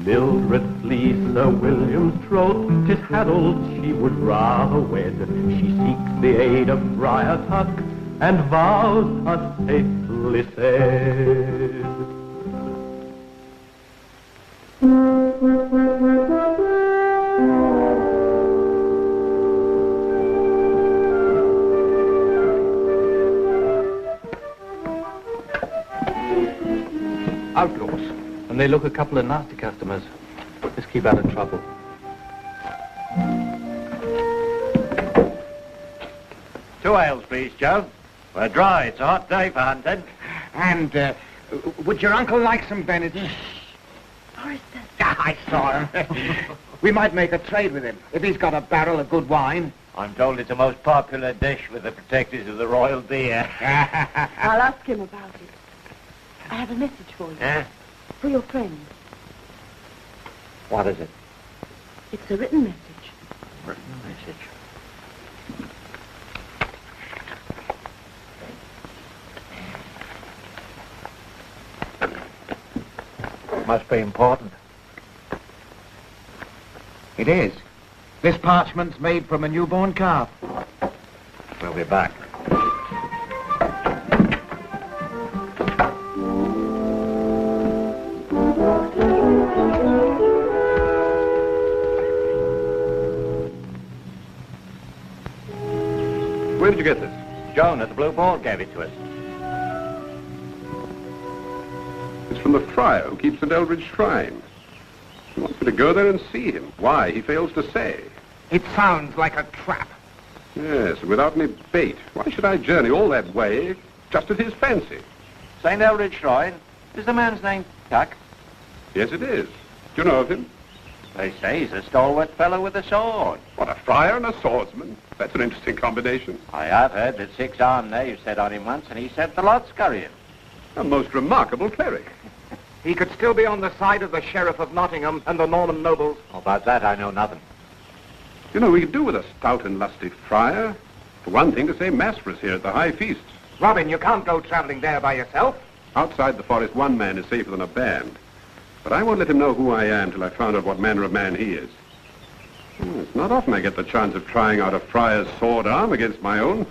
Mildred flees Sir William's throat, 'tis Harold she would rather wed. She seeks the aid of Friar Tuck, and vows are faithfully said. Outlaws, and they look a couple of nasty customers. Let's keep out of trouble. Two ales, please, Joe. We're dry. It's a hot day for hunting. And, would your uncle like some Benedict? Forrester. I saw him. We might make a trade with him, if he's got a barrel of good wine. I'm told it's the most popular dish with the protectors of the royal deer. I'll ask him about it. I have a message for you. For your friend. What is it? It's a written message. Written message. Must be important. It is. This parchment's made from a newborn calf. We'll be back. Where did you get this? Joan at the Blue Ball gave it to us. It's from the friar who keeps St. Eldridge Shrine. He wants me to go there and see him. Why, he fails to say. It sounds like a trap. Yes, and without any bait. Why should I journey all that way just at his fancy? St. Eldridge Shrine? Is the man's name Tuck? Yes, it is. Do you know of him? They say he's a stalwart fellow with a sword. What, a friar and a swordsman? That's an interesting combination. I have heard that 6 armed knaves set on him once, and he sent the lot scurrying. A most remarkable cleric. He could still be on the side of the Sheriff of Nottingham and the Norman nobles. About that, I know nothing. You know, we could do with a stout and lusty friar. For one thing, to say mass for us here at the high feasts. Robin, you can't go traveling there by yourself. Outside the forest, one man is safer than a band. But I won't let him know who I am till I've found out what manner of man he is. It's not often I get the chance of trying out a friar's sword arm against my own.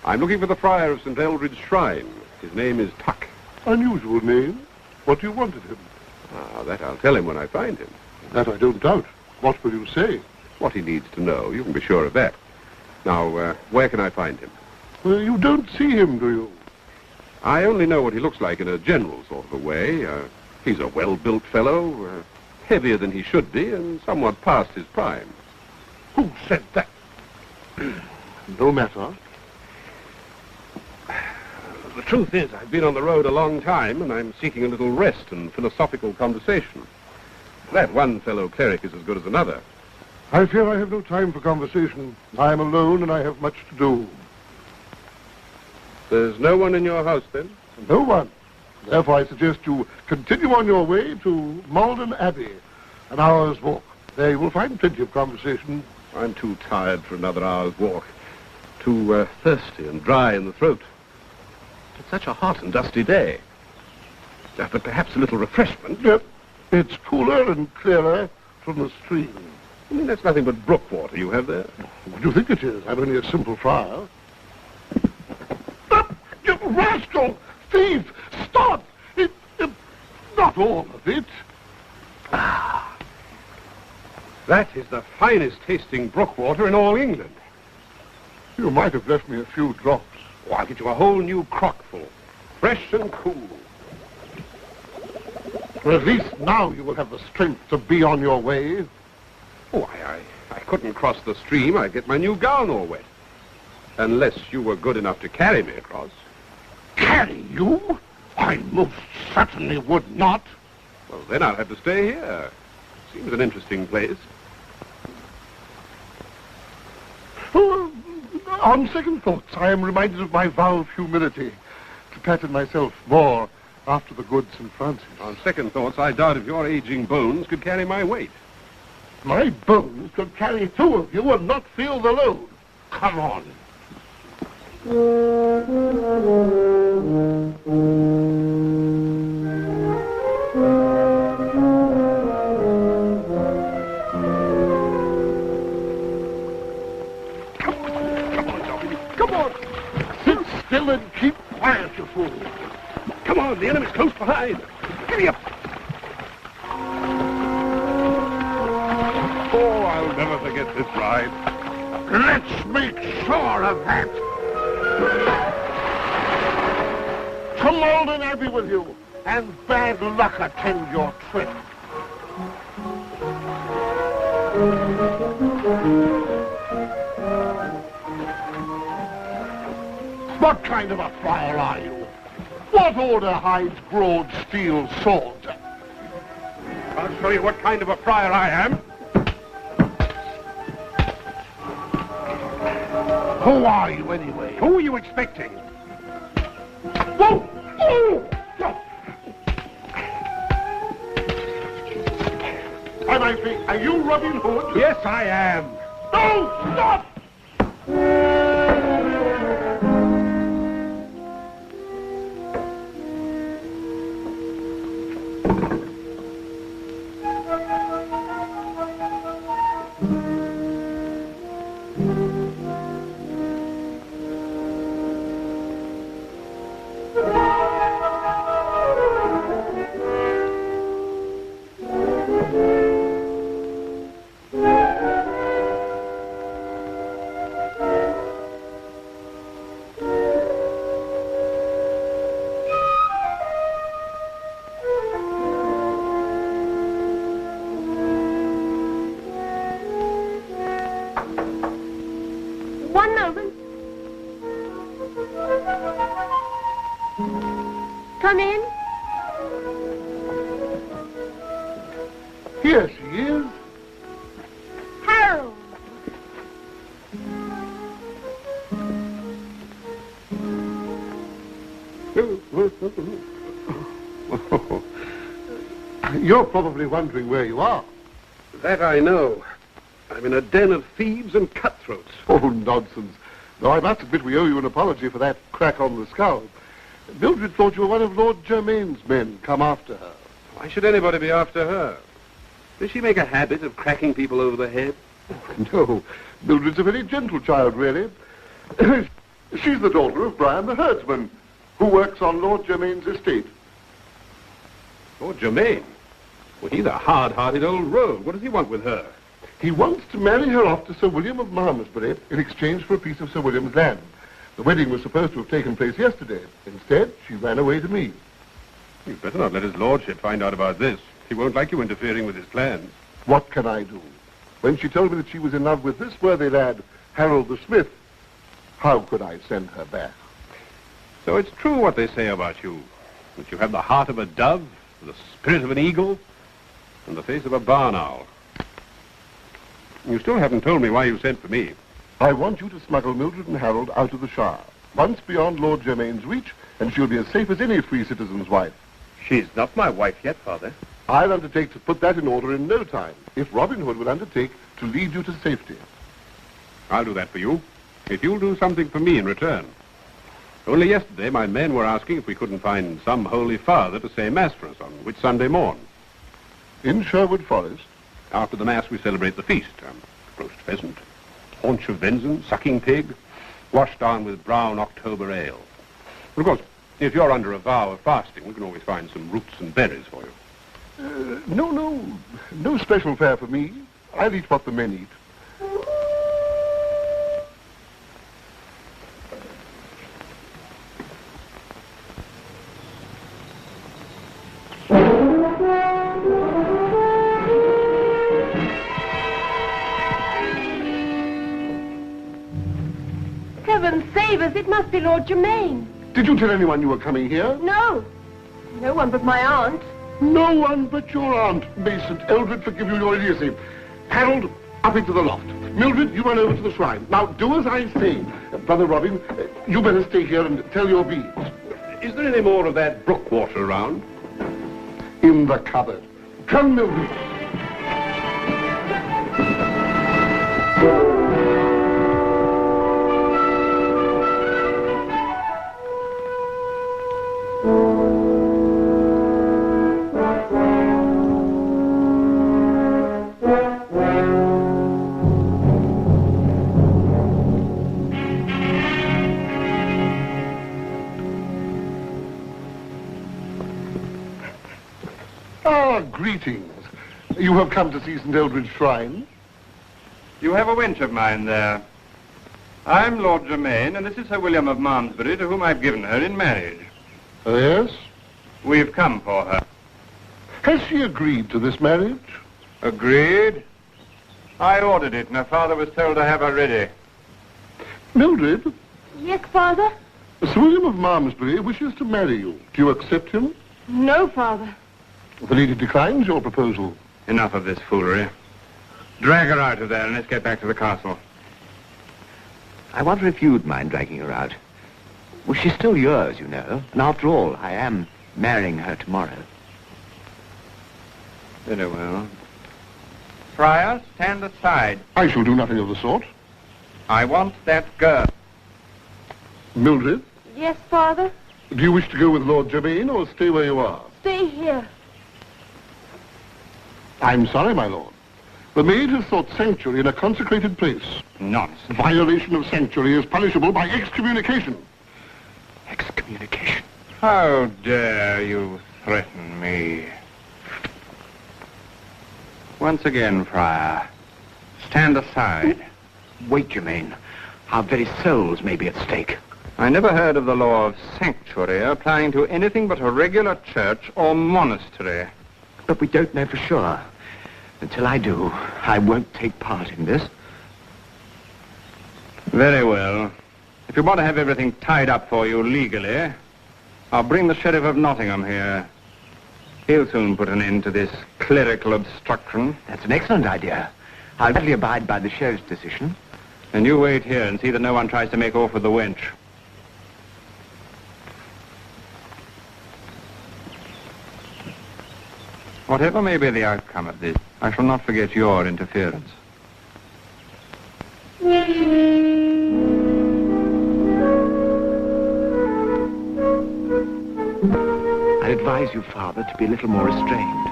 I'm looking for the friar of St. Eldridge Shrine. His name is Tuck. Unusual name. What do you want of him? Ah, that I'll tell him when I find him. That I don't doubt. What will you say? What he needs to know, you can be sure of that. Now, where can I find him? Well, you don't see him, do you? I only know what he looks like in a general sort of a way. He's a well-built fellow, heavier than he should be, and somewhat past his prime. Who said that? No matter. The truth is, I've been on the road a long time, and I'm seeking a little rest and philosophical conversation. That one fellow cleric is as good as another. I fear I have no time for conversation. I am alone, and I have much to do. There's no one in your house, then? No one. Therefore, I suggest you continue on your way to Malden Abbey, an hour's walk. There you will find plenty of conversation. I'm too tired for another hour's walk. Too thirsty and dry in the throat. It's such a hot and dusty day. But perhaps a little refreshment. Yep. It's cooler and clearer from the stream. I mean, that's nothing but brook water you have there. What do you think it is? I'm only a simple friar. Stop! You rascal! Thief! Stop! Not all of it. That is the finest tasting brook water in all England. You might have left me a few drops. Oh, I'll get you a whole new crockful, fresh and cool. Well, at least now you will have the strength to be on your way. Oh, I couldn't cross the stream. I'd get my new gown all wet. Unless you were good enough to carry me across. Carry you? I most certainly would not. Well, then I'll have to stay here. Seems an interesting place. Oh, on second thoughts, I am reminded of my vow of humility, to pattern myself more after the good St. Francis. On second thoughts, I doubt if your aging bones could carry my weight. My bones could carry two of you and not feel the load. Come on. Come on. Sit still and keep quiet, you fool. Come on, the enemy's close behind. Giddy up. Oh, I'll never forget this ride. Let's make sure of that. To Malden Abbey with you, and bad luck attend your trip. What kind of a friar are you? What order hides broad steel swords? I'll show you what kind of a friar I am. Who are you, anyway? Who are you expecting? Whoa! Oh! And I think, are you Robin Hood? Yes, I am. No! Stop! Come in. Here she is. Harold. You're probably wondering where you are. That I know. I'm in a den of thieves and cutthroats. Oh, nonsense. Though I must admit we owe you an apology for that crack on the skull. Mildred thought you were one of Lord Germaine's men come after her. Why should anybody be after her? Does she make a habit of cracking people over the head? No, Mildred's a very gentle child, really. She's the daughter of Brian the herdsman, who works on Lord Germaine's estate. Lord Germaine? Well, he's a hard-hearted old rogue. What does he want with her? He wants to marry her off to Sir William of Malmesbury in exchange for a piece of Sir William's land. The wedding was supposed to have taken place yesterday. Instead, she ran away to me. You'd better not let his lordship find out about this. He won't like you interfering with his plans. What can I do? When she told me that she was in love with this worthy lad, Harold the Smith, how could I send her back? So it's true what they say about you, that you have the heart of a dove, the spirit of an eagle, and the face of a barn owl. You still haven't told me why you sent for me. I want you to smuggle Mildred and Harold out of the Shire, once beyond Lord Germaine's reach, and she'll be as safe as any free citizen's wife. She's not my wife yet, Father. I'll undertake to put that in order in no time, if Robin Hood will undertake to lead you to safety. I'll do that for you, if you'll do something for me in return. Only yesterday, my men were asking if we couldn't find some holy father to say Mass for us on Whit Sunday morn. In Sherwood Forest? After the Mass, we celebrate the feast. Roast pheasant, haunch of venison, sucking pig, washed down with brown October ale. But of course, if you're under a vow of fasting, we can always find some roots and berries for you. No special fare for me. I'll eat what the men eat. Heaven save us, it must be Lord Germaine. Did you tell anyone you were coming here? No. No one but my aunt. No one but your aunt. May St. Eldred forgive you your idiocy. Harold, up into the loft. Mildred, you run over to the shrine. Now, do as I say. Brother Robin, you better stay here and tell your beads. Is there any more of that brook water around? In the cupboard. Come, Mildred. Greetings. You have come to see St. Eldred's shrine? You have a wench of mine there. I'm Lord Germaine, and this is Sir William of Malmesbury, to whom I've given her in marriage. Yes? We've come for her. Has she agreed to this marriage? Agreed? I ordered it, and her father was told to have her ready. Mildred? Yes, Father? Sir William of Malmesbury wishes to marry you. Do you accept him? No, Father. The lady declines your proposal. Enough of this foolery. Drag her out of there, and let's get back to the castle. I wonder if you'd mind dragging her out. Well, she's still yours, you know. And after all, I am marrying her tomorrow. Very well. Friar, stand aside. I shall do nothing of the sort. I want that girl. Mildred, Yes, Father? do you wish to go with Lord Germaine or stay where you are? Stay here. I'm sorry, my lord. The maid has sought sanctuary in a consecrated place. Nonsense. Violation of sanctuary is punishable by excommunication. Excommunication. How dare you threaten me? Once again, Friar, stand aside. Wait, Germaine. Our very souls may be at stake. I never heard of the law of sanctuary applying to anything but a regular church or monastery. But we don't know for sure. Until I do, I won't take part in this. Very well. If you want to have everything tied up for you legally, I'll bring the Sheriff of Nottingham here. He'll soon put an end to this clerical obstruction. That's an excellent idea. I'll gladly abide by the sheriff's decision. And you wait here and see that no one tries to make off with the wench. Whatever may be the outcome of this, I shall not forget your interference. I'd advise you, Father, to be a little more restrained.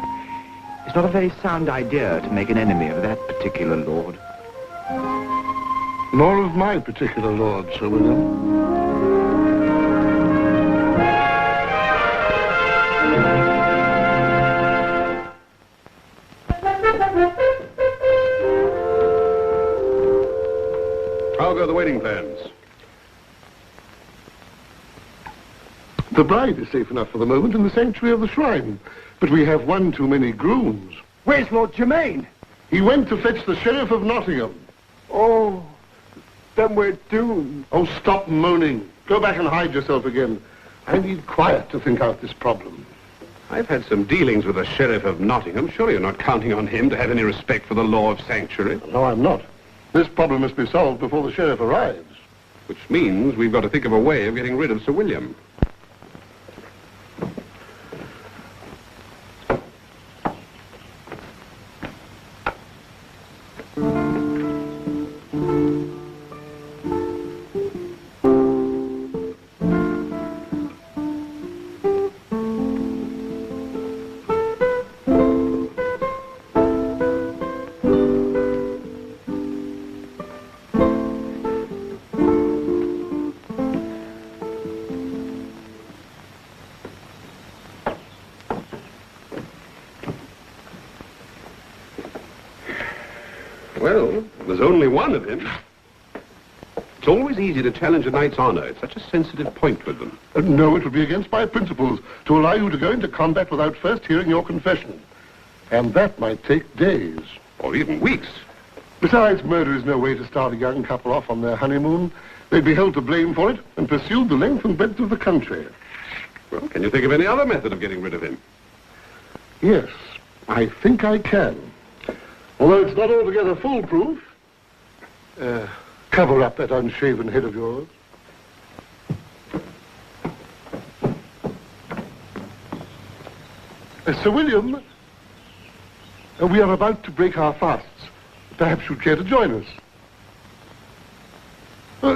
It's not a very sound idea to make an enemy of that particular lord. Nor of my particular lord, Sir William. How go the wedding plans? The bride is safe enough for the moment in the sanctuary of the shrine. But we have one too many grooms. Where's Lord Germaine? He went to fetch the Sheriff of Nottingham. Oh, then we're doomed. Oh, stop moaning. Go back and hide yourself again. I need quiet to think out this problem. I've had some dealings with the Sheriff of Nottingham. Surely you're not counting on him to have any respect for the law of sanctuary. No, I'm not. This problem must be solved before the sheriff arrives. Which means we've got to think of a way of getting rid of Sir William. Well, there's only one of him. It's always easy to challenge a knight's honor. It's such a sensitive point with them. No, it would be against my principles to allow you to go into combat without first hearing your confession. And that might take days. Or even weeks. Besides, murder is no way to start a young couple off on their honeymoon. They'd be held to blame for it and pursued the length and breadth of the country. Well, can you think of any other method of getting rid of him? Yes, I think I can. Although it's not altogether foolproof. Cover up that unshaven head of yours. Sir William, we are about to break our fasts. Perhaps you'd care to join us.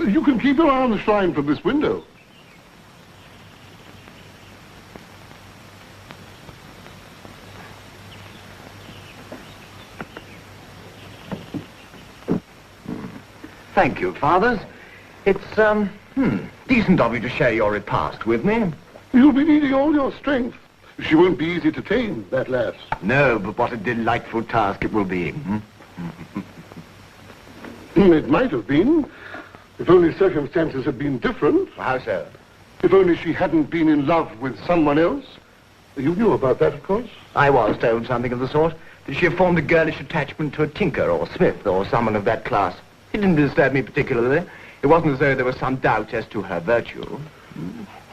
You can keep your eye on the shrine from this window. Thank you, fathers. It's, decent of you to share your repast with me. You'll be needing all your strength. She won't be easy to tame, that lass. No, but what a delightful task it will be. It might have been, if only circumstances had been different. How so? If only she hadn't been in love with someone else. You knew about that, of course. I was told something of the sort. That she had formed a girlish attachment to a tinker or smith or someone of that class. It didn't disturb me particularly. It wasn't as though there was some doubt as to her virtue.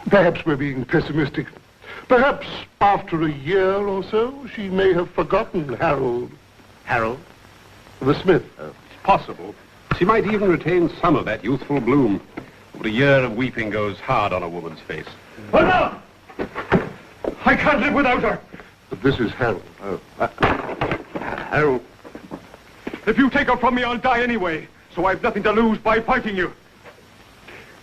Perhaps we're being pessimistic. Perhaps after a year or so, she may have forgotten Harold. Harold? The smith. It's possible. She might even retain some of that youthful bloom. But a year of weeping goes hard on a woman's face. Oh, no! I can't live without her. But this is Harold. Harold. If you take her from me, I'll die anyway. So I've nothing to lose by fighting you.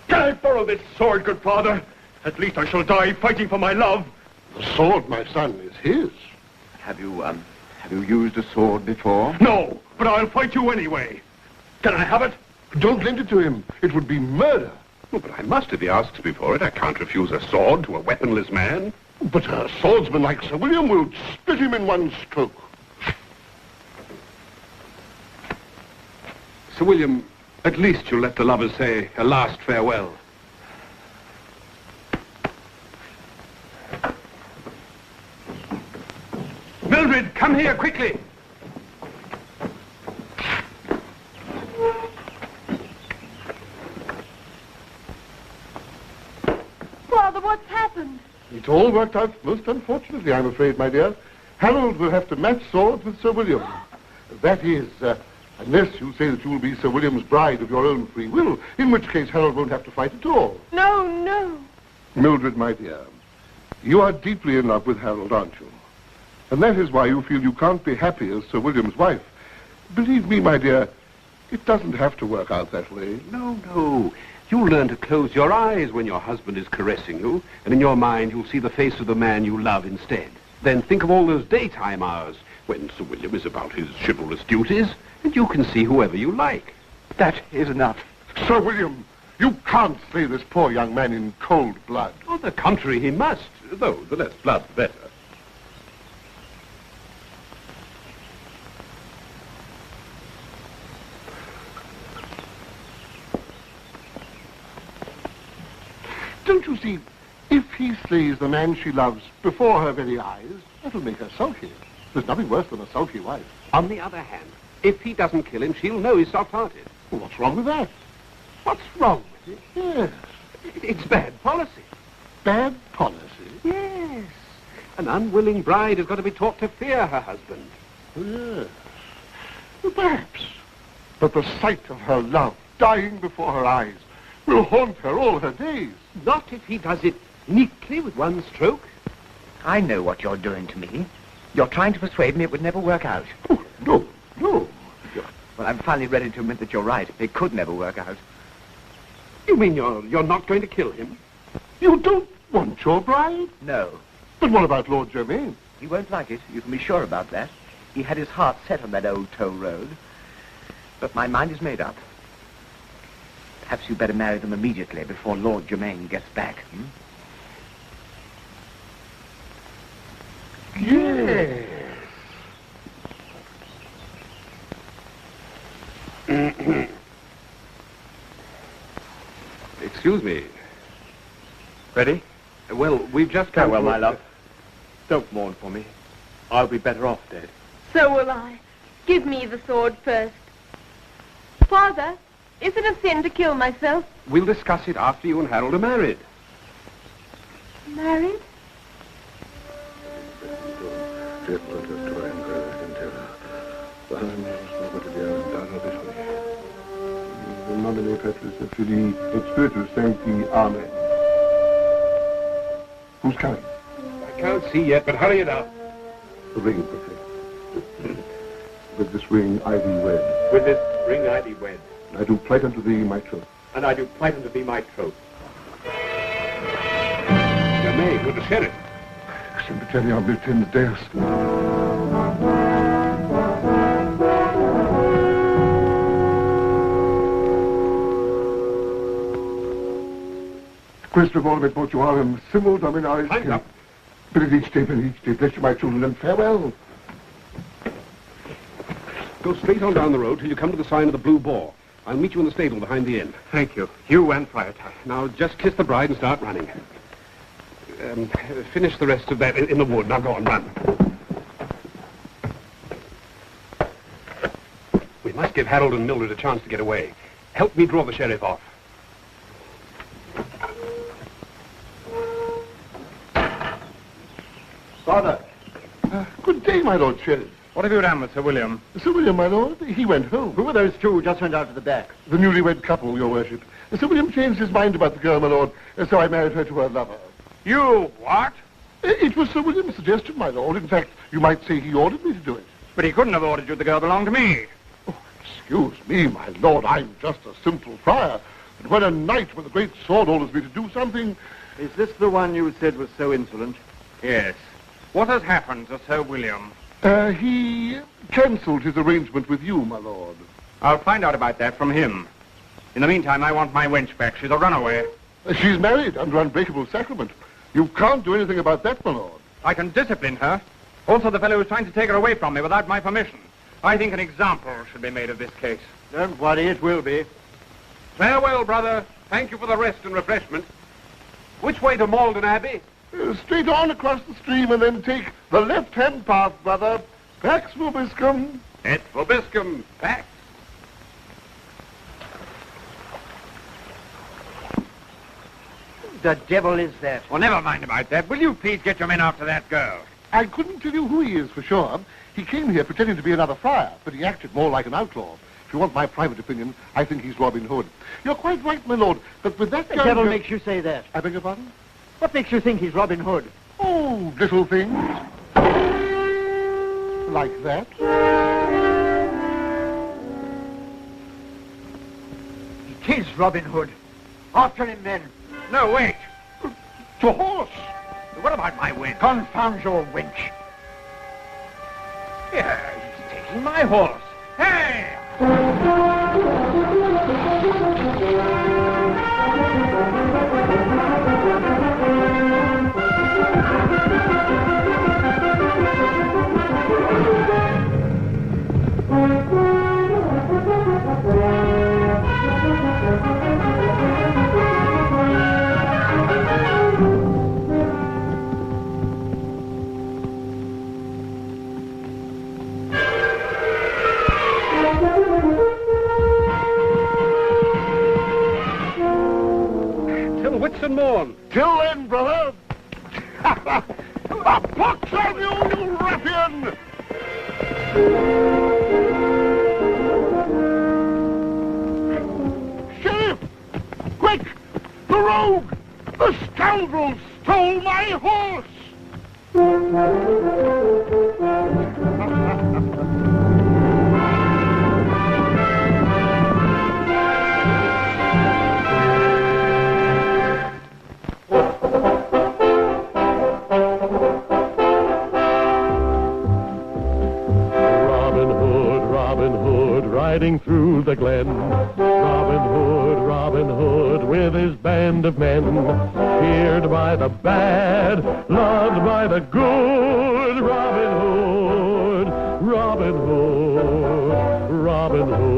Can I borrow this sword, good father? At least I shall die fighting for my love. The sword, my son, is his. Have you used a sword before? No, but I'll fight you anyway. Can I have it? Don't lend it to him. It would be murder. Oh, but I must if he asks me for it. I can't refuse a sword to a weaponless man. But a swordsman like Sir William will split him in one stroke. Sir William, at least you'll let the lovers say a last farewell. Mildred, come here quickly. Father, what's happened? It all worked out most unfortunately, I'm afraid, my dear. Harold will have to match swords with Sir William. That is, unless you say that you will be Sir William's bride of your own free will, in which case Harold won't have to fight at all. No, no. Mildred, my dear, you are deeply in love with Harold, aren't you? And that is why you feel you can't be happy as Sir William's wife. Believe me, my dear, it doesn't have to work out that way. No, no. You'll learn to close your eyes when your husband is caressing you, and in your mind you'll see the face of the man you love instead. Then think of all those daytime hours when Sir William is about his chivalrous duties, and you can see whoever you like. That is enough. Sir William, you can't slay this poor young man in cold blood. On the contrary, he must, though the less blood, the better. Don't you see, if he slays the man she loves before her very eyes, that'll make her sulky. There's nothing worse than a sulky wife. On the other hand, if he doesn't kill him, she'll know he's soft-hearted. Well, what's wrong with that? What's wrong with it? Yes. It's bad policy. Bad policy? Yes. An unwilling bride has got to be taught to fear her husband. Yes. Well, perhaps. But the sight of her love dying before her eyes will haunt her all her days. Not if he does it neatly with one stroke. I know what you're doing to me. You're trying to persuade me it would never work out. Oh, no, no. Well, I'm finally ready to admit that you're right. It could never work out. You mean you're not going to kill him? You don't want your bride? No. But what about Lord Germaine? He won't like it. You can be sure about that. He had his heart set on that old toll road. But my mind is made up. Perhaps you'd better marry them immediately before Lord Germaine gets back. Yes. Excuse me. Ready? Well, we've just come Farewell, to... my love. Don't mourn for me. I'll be better off dead. So will I. Give me the sword first. Father, Is it a sin to kill myself? We'll discuss it after you and Harold are married. Married? Who's coming? I can't see yet, but hurry it up. The ring, Professor. With this ring I thee wed. With this ring I thee wed. I do plight unto thee my troth. And I do plight unto thee my troth. Germaine, with the sheriff. Sempiterni omnipotens Deus. Questo volvet mortuarium simul dominaris. Hands up. Benedicite, benedicite, bless you, my children, and farewell. Go straight on down the road till you come to the sign of the Blue Boar. I'll meet you in the stable behind the inn. Thank you. You and Friar Tuck. Now, just kiss the bride and start running. Finish the rest of that in the wood. Now, go on, run. We must give Harold and Mildred a chance to get away. Help me draw the sheriff off. Father. Good day, my Lord Sheriff. What have you done with Sir William? Sir William, my lord, he went home. Who were those two just went out to the back? The newlywed couple, your worship. Sir William changed his mind about the girl, my lord, so I married her to her lover. You what? It was Sir William's suggestion, my lord. In fact, you might say he ordered me to do it. But he couldn't have ordered you. The girl belonged to me. Oh, excuse me, my lord, I'm just a simple friar. But when a knight with a great sword orders me to do something... Is this the one you said was so insolent? Yes. What has happened to Sir William? He cancelled his arrangement with you, my lord. I'll find out about that from him. In the meantime, I want my wench back. She's a runaway. She's married under unbreakable sacrament. You can't do anything about that, my lord. I can discipline her. Also, the fellow who's trying to take her away from me without my permission. I think an example should be made of this case. Don't worry, it will be. Farewell, brother. Thank you for the rest and refreshment. Which way to Malden Abbey? Straight on across the stream and then take the left-hand path, brother. Pax vobiscum. Et vobiscum. Pax. The devil is that? Well, never mind about that. Will you please get your men after that girl? I couldn't tell you who he is for sure. He came here pretending to be another friar, but he acted more like an outlaw. If you want my private opinion, I think he's Robin Hood. You're quite right, my lord, but with that The young devil girl... makes you say that. I beg your pardon? What makes you think he's Robin Hood? Oh, little things. Like that. It is Robin Hood. After him, men. No, wait. To horse. What about my wench? Confound your wench. Yeah, he's taking my horse. Hey! Whitsun morn. Till then, brother. A pox on you, you ruffian! Sheriff! Quick! The rogue! The scoundrel stole my horse! Riding through the glen, Robin Hood, with his band of men, feared by the bad, loved by the good. Robin Hood, Robin Hood, Robin Hood.